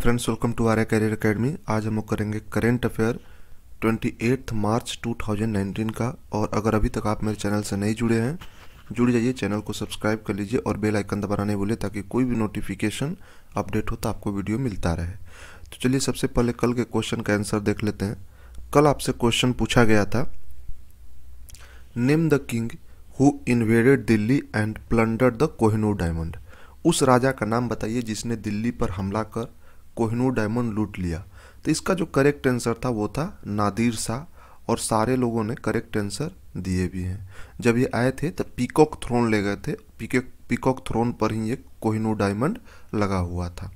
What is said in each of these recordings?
Friends, welcome to Arya career academy. आज हम लोग करेंगे करेंट अफेयर 28 मार्च 2019 का। और अगर अभी तक आप मेरे चैनल से नहीं जुड़े हैं, जुड़ जाइए, चैनल को सब्सक्राइब कर लीजिए और बेल आइकन दबाना नहीं भूलिए ताकि कोई भी नोटिफिकेशन अपडेट हो तो आपको वीडियो मिलता रहे। तो चलिए सबसे पहले कल के क्वेश्चन का आंसर देख लेते हैं। कल आपसे क्वेश्चन पूछा गया था, name the king who invaded Delhi and plundered the Kohinoor diamond. उस राजा का नाम बताइए जिसने दिल्ली पर हमला कर कोहिनूर डायमंड लूट लिया। तो इसका जो करेक्ट आंसर था वो था नादिर शाह, और सारे लोगों ने करेक्ट आंसर दिए भी हैं। जब ये आए थे तब पीकॉक थ्रोन ले गए थे, पीकॉक थ्रोन पर ही ये कोहिनूर डायमंड लगा हुआ था।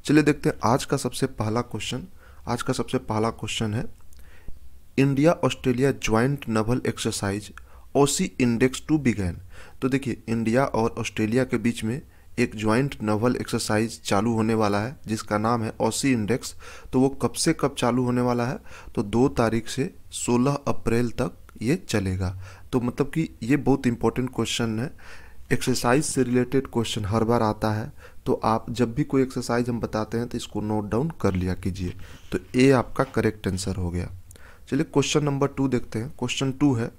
चलिए देखते हैं आज का सबसे पहला क्वेश्चन। आज का सबसे पहला क्वेश्चन है, India Australia joint naval exercise AUSINDEX to begin. तो देखिए, इंडिया और ऑस्ट्रेलिया के बीच में एक ज्वाइंट नवल एक्सरसाइज चालू होने वाला है जिसका नाम है ओसी इंडेक्स। तो वो कब से कब चालू होने वाला है? तो 2 तारीख से 16 अप्रैल तक ये चलेगा। तो मतलब कि ये बहुत इंपॉर्टेंट क्वेश्चन है। एक्सरसाइज से रिलेटेड क्वेश्चन हर बार आता है, तो आप जब भी कोई एक्सरसाइज हम बताते हैं तो इसको नोट डाउन कर लिया कीजिए। तो ए आपका करेक्ट आंसर हो गया। चलिए क्वेश्चन नंबर 2 देखते हैं। क्वेश्चन 2 है,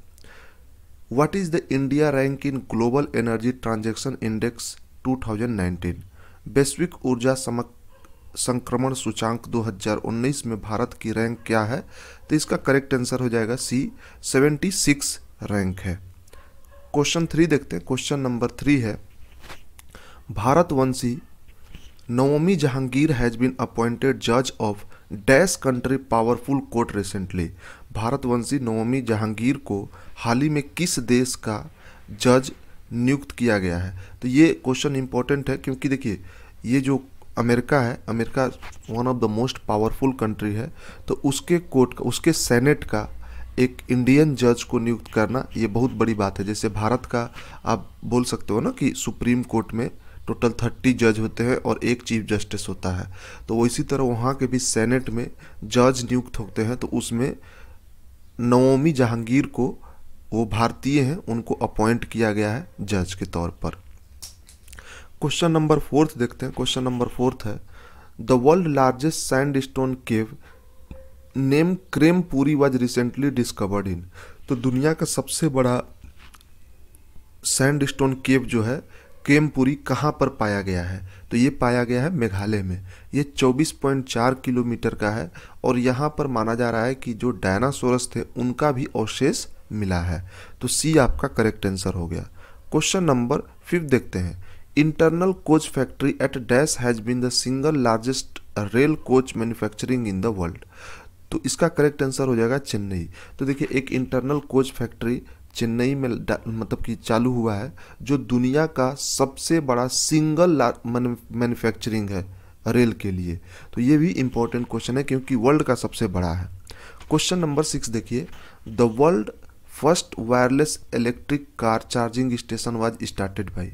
what is the India rank in global energy transaction index 2019। वैश्विक ऊर्जा संक्रमण सूचांक 2019 में भारत की रैंक क्या है? तो इसका करेक्ट आंसर हो जाएगा सी, 76 रैंक है। क्वेश्चन 3 देखते हैं। क्वेश्चन नंबर 3 है, भारतवंशी Navami Jahangir has been appointed जज of dash country powerful court recently. भारतवंशी नवमी जहांगीर को हाल ही में किस देश का जज नियुक्त किया गया है? तो ये क्वेश्चन इंपॉर्टेंट है क्योंकि देखिए, ये जो अमेरिका है, America one of the most powerful country है। तो उसके कोर्ट का, उसके सेनेट का एक इंडियन जज को नियुक्त करना ये बहुत बड़ी बात है। जैसे भारत का आप बोल सकते हो ना कि सुप्रीम कोर्ट में टोटल 30 जज होते हैं और एक चीफ जस्टिस होता है। तो इसी तरह वहाँ के भी सेनेट में जज नियुक्त होते हैं। तो उसमें नवमी जहांगीर को, वो भारतीय हैं, उनको अपॉइंट किया गया है जज के तौर पर। क्वेश्चन नंबर 4 देखते हैं। क्वेश्चन नंबर 4 है, the world largest sandstone cave name Krempuri was recently discovered in. तो दुनिया का सबसे बड़ा सैंडस्टोन केव जो है क्रेमपुरी कहाँ पर पाया गया है? तो ये पाया गया है मेघालय में। ये 24.4 किलोमीटर का है और यहाँ पर माना जा रहा है कि जो डायनासोरस थे उनका भी अवशेष मिला है। तो सी आपका करेक्ट आंसर हो गया। क्वेश्चन नंबर 5 देखते हैं, internal coach factory at dash has been the single largest rail coach manufacturing in the world. तो इसका करेक्ट आंसर हो जाएगा चेन्नई। तो देखिए, एक इंटरनल कोच फैक्ट्री चेन्नई में मतलब कि चालू हुआ है, जो दुनिया का सबसे बड़ा सिंगल मैन्युफैक्चरिंग है रेल के लिए। तो ये भी इंपॉर्टेंट क्वेश्चन है क्योंकि वर्ल्ड का सबसे बड़ा है। क्वेश्चन नंबर 6 देखिए, the world first wireless electric car charging station was started by.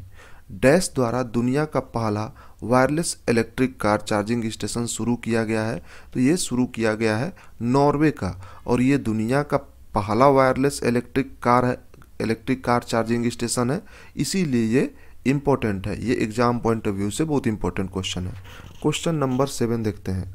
Dash द्वारा दुनिया का पहला wireless electric car charging station शुरू किया गया है। तो ये शुरू किया गया है नॉर्वे का, और ये दुनिया का पहला wireless electric car charging station है, इसीलिए ये इम्पोर्टेंट है। ये एग्जाम पॉइंट ऑफ व्यू से बहुत इंपॉर्टेंट क्वेश्चन है। क्वेश्चन नंबर 7 देखते हैं,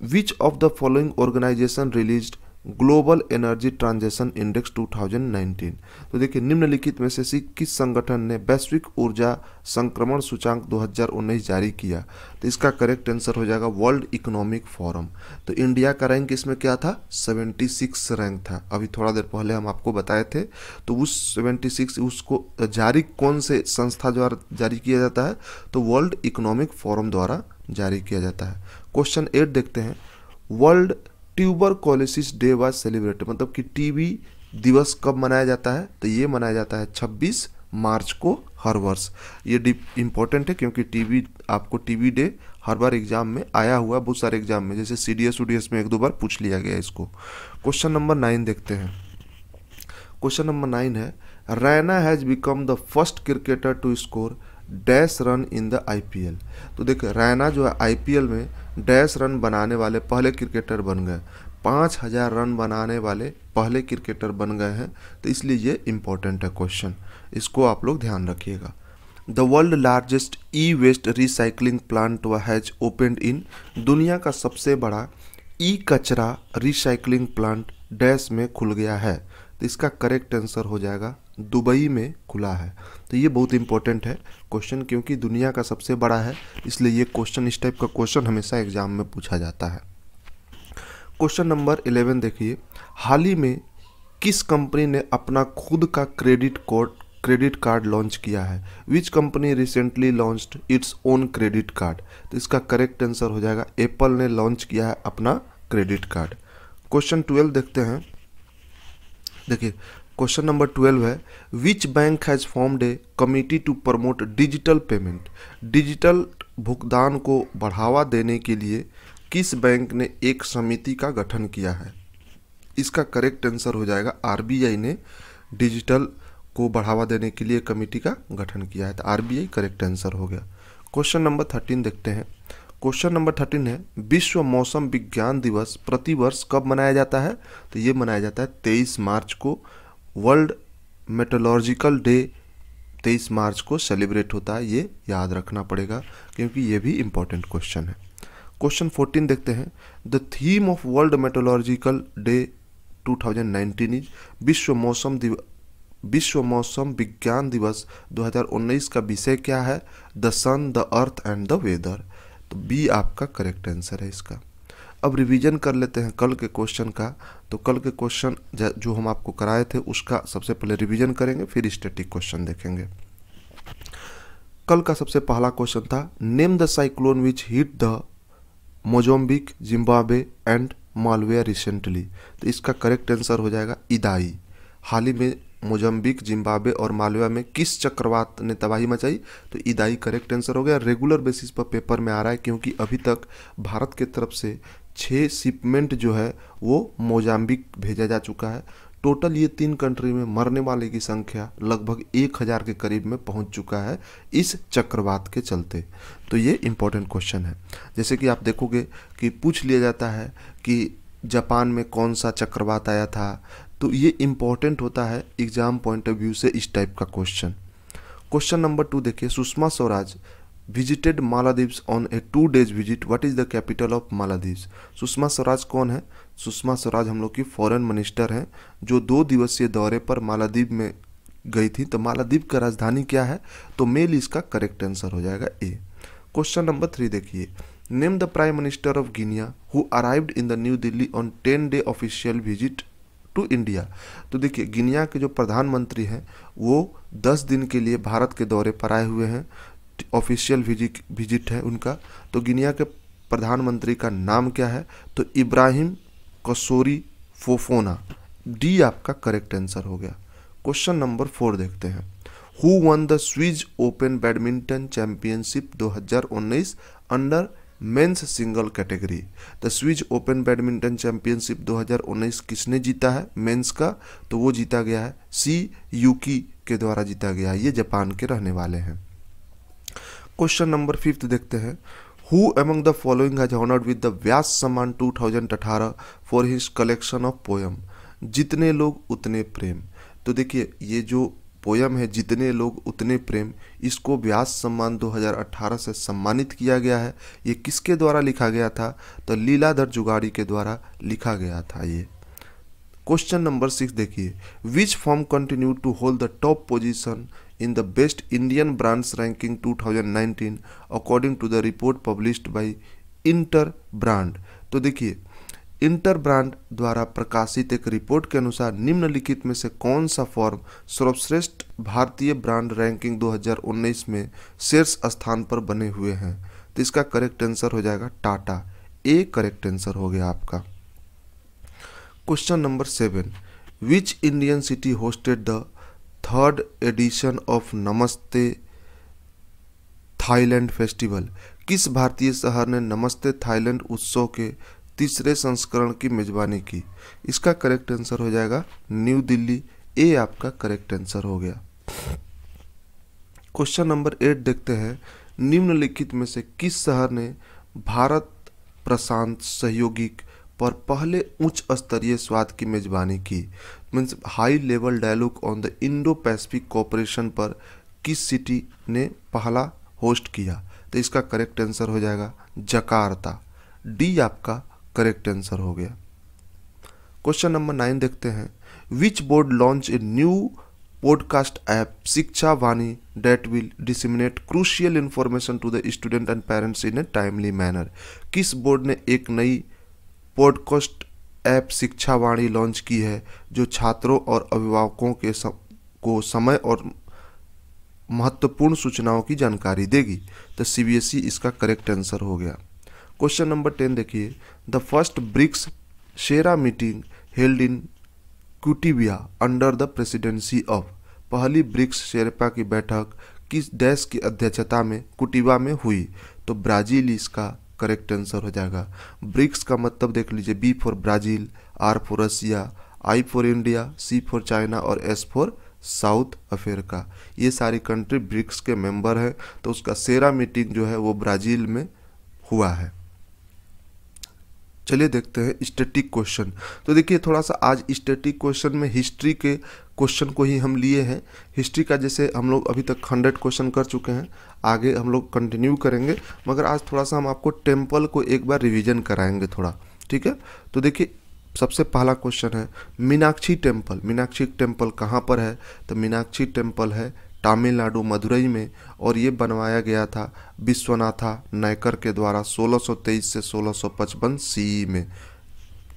which of the following organisation released global energy transaction index 2019। तो देखिए, निम्नलिखित में से किस संगठन ने वैश्विक ऊर्जा संक्रमण सूचांक 2019 जारी किया? तो इसका करेक्ट आंसर हो जाएगा वर्ल्ड इकोनॉमिक फोरम। तो इंडिया का रैंक इसमें क्या था? 76 रैंक था। अभी थोड़ा देर पहले हम आपको बताए थे। तो उस 76 उसको जारी कौन से संस्था द्वारा जारी किया जाता है? तो वर्ल्ड इकोनॉमिक फोरम द्वारा जारी किया जाता है। क्वेश्चन 8 देखते हैं, world tuberculosis day was celebrated. मतलब कि टीबी दिवस कब मनाया जाता है? तो ये मनाया जाता है 26 मार्च को हर वर्ष। ये इंपॉर्टेंट है क्योंकि आपको टीबी डे हर बार एग्जाम में आया हुआ, बहुत सारे एग्जाम में, जैसे सीडीएस में 1-2 बार पूछ लिया गया इसको। क्वेश्चन नंबर 9 देखते हैं। क्वेश्चन नंबर 9 है, Raina has become the first cricketer to score dash run in the IPL. तो देखिए, रैना जो है आईपीएल में डैश रन बनाने वाले पहले क्रिकेटर बन गए। 5000 रन बनाने वाले पहले क्रिकेटर बन गए हैं। तो इसलिए ये इम्पोर्टेंट है क्वेश्चन, इसको आप लोग ध्यान रखिएगा। The world largest e waste recycling plant has opened in, दुनिया का सबसे बड़ा ई कचरा रिसाइकलिंग प्लांट डैश में खुल गया है। तो इसका करेक्ट आंसर हो जाएगा दुबई में खुला है। तो ये बहुत इंपॉर्टेंट है क्वेश्चन, क्योंकि दुनिया का सबसे बड़ा है, इसलिए ये क्वेश्चन, इस टाइप का क्वेश्चन हमेशा एग्जाम में पूछा जाता है। क्वेश्चन नंबर 11 देखिए, हाल ही में किस कंपनी ने अपना खुद का क्रेडिट कार्ड लॉन्च किया है? Which company recently launched its own credit card? तो इसका करेक्ट आंसर हो जाएगा एप्पल ने लॉन्च किया है अपना क्रेडिट कार्ड। क्वेश्चन 12 देखते हैं। देखिए क्वेश्चन नंबर 12 है, which bank has formed a committee to promote digital payment? Digital भुगतान को बढ़ावा देने के लिए किस बैंक ने एक समिति का गठन किया है? इसका करेक्ट आंसर हो जाएगा आरबीआई ने डिजिटल को बढ़ावा देने के लिए कमेटी का गठन किया है। तो आरबीआई करेक्ट आंसर हो गया। क्वेश्चन नंबर 13 देखते हैं। क्वेश्चन नंबर 13 है, विश्व मौसम विज्ञान दिवस प्रतिवर्ष कब मनाया जाता है? तो ये मनाया जाता है 23 मार्च को। वर्ल्ड मेट्रोलॉजिकल डे 23 मार्च को सेलिब्रेट होता है, ये याद रखना पड़ेगा क्योंकि ये भी इंपॉर्टेंट क्वेश्चन है। क्वेश्चन 14 देखते हैं, the theme of world meteorological day 2019 is, विश्व मौसम विज्ञान दिवस 2019 का विषय क्या है? The sun, the earth and the weather. तो बी आपका करेक्ट आंसर है इसका। अब रिवीजन कर लेते हैं कल के क्वेश्चन का। तो कल के क्वेश्चन जो हम आपको कराए थे उसका सबसे पहले रिवीजन करेंगे, फिर स्टैटिक क्वेश्चन देखेंगे। कल का सबसे पहला क्वेश्चन था, name the cyclone which hit the Mozambique, Zimbabwe and Malawi recently. तो इसका करेक्ट आंसर हो जाएगा इदाई। हाल ही में मोजाम्बिक, जिम्बाब्वे और मालवा में किस चक्रवात ने तबाही मचाई? तो इदाई करेक्ट आंसर हो गया। रेगुलर बेसिस पर पेपर में आ रहा है क्योंकि अभी तक भारत के तरफ से 6 शिपमेंट जो है वो मोजाम्बिक भेजा जा चुका है। टोटल ये 3 कंट्री में मरने वाले की संख्या लगभग 1000 के करीब में पहुंच चुका है इस चक्रवात के चलते। तो ये इंपॉर्टेंट क्वेश्चन है। जैसे कि आप देखोगे कि पूछ लिया जाता है कि जापान में कौन सा चक्रवात आया था, तो ये इंपॉर्टेंट होता है एग्जाम पॉइंट ऑफ व्यू से इस टाइप का क्वेश्चन। क्वेश्चन नंबर 2 देखिए, Sushma Swaraj visited Maldives on A 2 days visit, what is the capital of Maldives? Sushma Swaraj कौन है? सुषमा स्वराज हम लोग की फॉरेन मिनिस्टर हैं जो 2 दिवसीय दौरे पर मालदीव में गई थी। तो मालदीव का राजधानी क्या है? तो मेल इसका करेक्ट आंसर हो जाएगा ए। क्वेश्चन नंबर 3 देखिए, name the prime minister of Guinea who arrived in the New Delhi on 10 day official visit to India. तो देखिए गिनिया के जो प्रधानमंत्री हैं वो 10 दिन के लिए भारत के दौरे पर आए हुए हैं, ऑफिशियल विजिट है उनका। तो गिनिया के प्रधानमंत्री का नाम क्या है? तो इब्राहिम कसोरी फोफोना। डी आपका करेक्ट आंसर हो गया। क्वेश्चन नंबर 4 देखते हैं, who one the Swiss open badminton championship 2019 under men's single category? The Swiss open badminton championship 2019 किसने जीता है मेंस का? तो वो जीता गया है सी यूकी के द्वारा जीता गया है। ये जापान के रहने वाले हैं। क्वेश्चन नंबर 5 देखते हैं, who among the following has honoured with the Vyas Samman 2018 for his collection of poem? जितने लोग उतने प्रेम। तो देखिए ये जो पोयम है जितने लोग उतने प्रेम, इसको व्यास सम्मान 2018 से सम्मानित किया गया है। ये किसके द्वारा लिखा गया था? तो लीलाधर जुगाड़ी के द्वारा लिखा गया था ये। क्वेश्चन नंबर 6 देखिए, which firm continue to hold the top position in the best Indian brands ranking 2019 according to the report published by Interbrand? तो देखिए इंटर ब्रांड द्वारा प्रकाशित एक रिपोर्ट के अनुसार निम्नलिखित में से कौन सा फर्म सर्वश्रेष्ठ भारतीय ब्रांड रैंकिंग 2019 में शीर्ष स्थान पर बने हुए हैं? तो इसका करेक्ट आंसर हो जाएगा टाटा। ए करेक्ट आंसर हो गया आपका। Question number 7, which Indian city hosted the 3rd edition of Namaste Thailand festival? किस भारतीय शहर ने नमस्ते थाईलैंड उत्सव के 3रे संस्करण की मेजबानी की? इसका करेक्ट आंसर हो जाएगा न्यू दिल्ली। ए आपका करेक्ट आंसर हो गया। क्वेश्चन नंबर 8 देखते हैं, निम्नलिखित में से किस शहर ने भारत प्रशांत सहयोगी पर पहले उच्च स्तरीय स्वाद की मेजबानी की? Means high level dialogue on the Indo Pacific cooperation पर किस सिटी ने पहला होस्ट किया? तो इसका करेक्ट आंसर हो जाएगा जकार्ता। डी आपका करेक्ट आंसर हो गया। क्वेश्चन नंबर 9 देखते हैं। Which board launch a new podcast app Shiksha Vani that will disseminate crucial information to the student and parents in a timely manner? किस बोर्ड ने एक नई पॉडकास्ट ऐप शिक्षा वाणी लॉन्च की है जो छात्रों और अभिभावकों को समय और महत्वपूर्ण सूचनाओं की जानकारी देगी? तो सीबीएसई इसका करेक्ट आंसर हो गया। क्वेश्चन नंबर 10 देखिए। The first BRICS sherpa meeting held in कुटिबिया अंडर द प्रेसिडेंसी ऑफ? पहली ब्रिक्स शेरपा की बैठक किस देश की अध्यक्षता में कुटिबा में हुई? तो ब्राजील इसका करेक्ट आंसर हो जाएगा। ब्रिक्स का मतलब देख लीजिए, B for Brazil, R for Russia, I for India, C for China और एस फॉर साउथ अफ्रीका। ये सारी कंट्री ब्रिक्स के मेंबर हैं। तो उसका शेरा मीटिंग जो है वो ब्राज़ील में हुआ है। चलिए देखते हैं स्टैटिक क्वेश्चन। तो देखिए थोड़ा सा आज स्टैटिक क्वेश्चन में हिस्ट्री के क्वेश्चन को ही हम लिए हैं। हिस्ट्री का जैसे हम लोग अभी तक 100 क्वेश्चन कर चुके हैं, आगे हम लोग कंटिन्यू करेंगे, मगर आज थोड़ा सा हम आपको टेम्पल को एक बार रिवीजन कराएंगे थोड़ा, ठीक है। तो देखिए सबसे पहला क्वेश्चन है मीनाक्षी टेम्पल। मीनाक्षी टेम्पल कहाँ पर है? तो मीनाक्षी टेम्पल है तमिलनाडु मदुरई में, और ये बनवाया गया था विश्वनाथा नायकर के द्वारा 1623 से 1655 सीई में।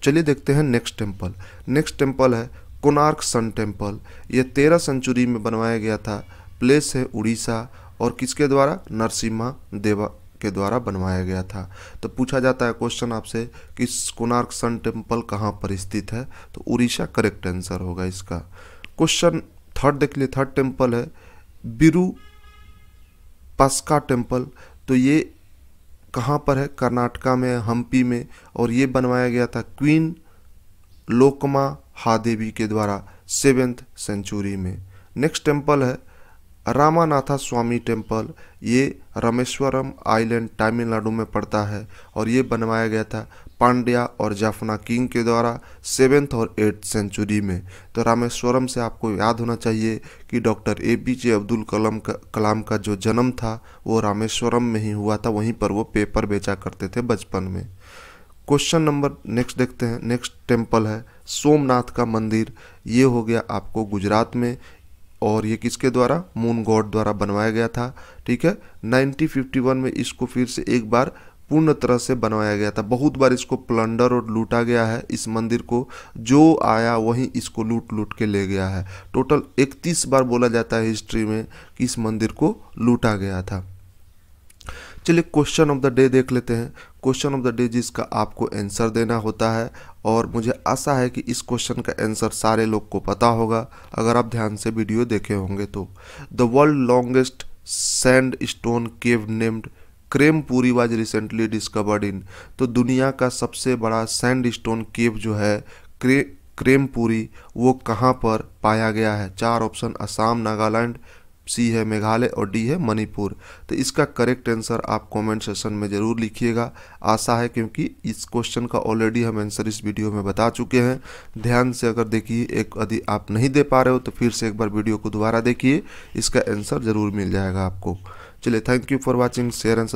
चलिए देखते हैं नेक्स्ट टेम्पल। नेक्स्ट टेम्पल है कोणार्क सन टेम्पल। ये 13 सेंचुरी में बनवाया गया था। प्लेस है उड़ीसा, और किसके द्वारा? नरसिम्हा देवा के द्वारा बनवाया गया था। तो पूछा जाता है क्वेश्चन आपसे कि कोणार्क सन टेम्पल कहाँ पर स्थित है? तो उड़ीसा करेक्ट आंसर होगा इसका। क्वेश्चन थर्ड देख लिए। थर्ड टेम्पल है विरूपाक्ष टेम्पल। तो ये कहाँ पर है? कर्नाटका में, हम्पी में, और ये बनवाया गया था क्वीन लोकमा हादेवी के द्वारा 7th सेंचुरी में। नेक्स्ट टेम्पल है रामानाथा स्वामी टेम्पल। ये रामेश्वरम आइलैंड तमिलनाडु में पड़ता है, और ये बनवाया गया था पांड्या और जाफना किंग के द्वारा 7th और 8th सेंचुरी में। तो रामेश्वरम से आपको याद होना चाहिए कि डॉक्टर APJ अब्दुल कलाम का जो जन्म था वो रामेश्वरम में ही हुआ था, वहीं पर वो पेपर बेचा करते थे बचपन में। क्वेश्चन नंबर नेक्स्ट देखते हैं। नेक्स्ट टेम्पल है सोमनाथ का मंदिर। ये हो गया आपको गुजरात में, और ये किसके द्वारा? मून गॉड द्वारा बनवाया गया था, ठीक है। 1951 में इसको फिर से एक बार पूर्ण तरह से बनवाया गया था। बहुत बार इसको प्लंडर और लूटा गया है। इस मंदिर को जो आया वहीं इसको लूट के ले गया है। टोटल 31 बार बोला जाता है हिस्ट्री में कि इस मंदिर को लूटा गया था। चलिए क्वेश्चन ऑफ द डे देख लेते हैं। क्वेश्चन ऑफ द डे जिसका आपको आंसर देना होता है, और मुझे आशा है कि इस क्वेश्चन का आंसर सारे लोग को पता होगा अगर आप ध्यान से वीडियो देखे होंगे तो। The world longest sandstone cave named Krempuri was recently discovered in. तो दुनिया का सबसे बड़ा सैंड स्टोन केव जो है क्रेमपुरी, वो कहाँ पर पाया गया है? 4 ऑप्शन असम, नागालैंड, सी है मेघालय और डी है मणिपुर। तो इसका करेक्ट आंसर आप कमेंट सेशन में ज़रूर लिखिएगा। आशा है क्योंकि इस क्वेश्चन का ऑलरेडी हम आंसर इस वीडियो में बता चुके हैं। ध्यान से अगर देखिए, एक यदि आप नहीं दे पा रहे हो तो फिर से एक बार वीडियो को दोबारा देखिए, इसका आंसर ज़रूर मिल जाएगा आपको। चलिए thank you for watching, share and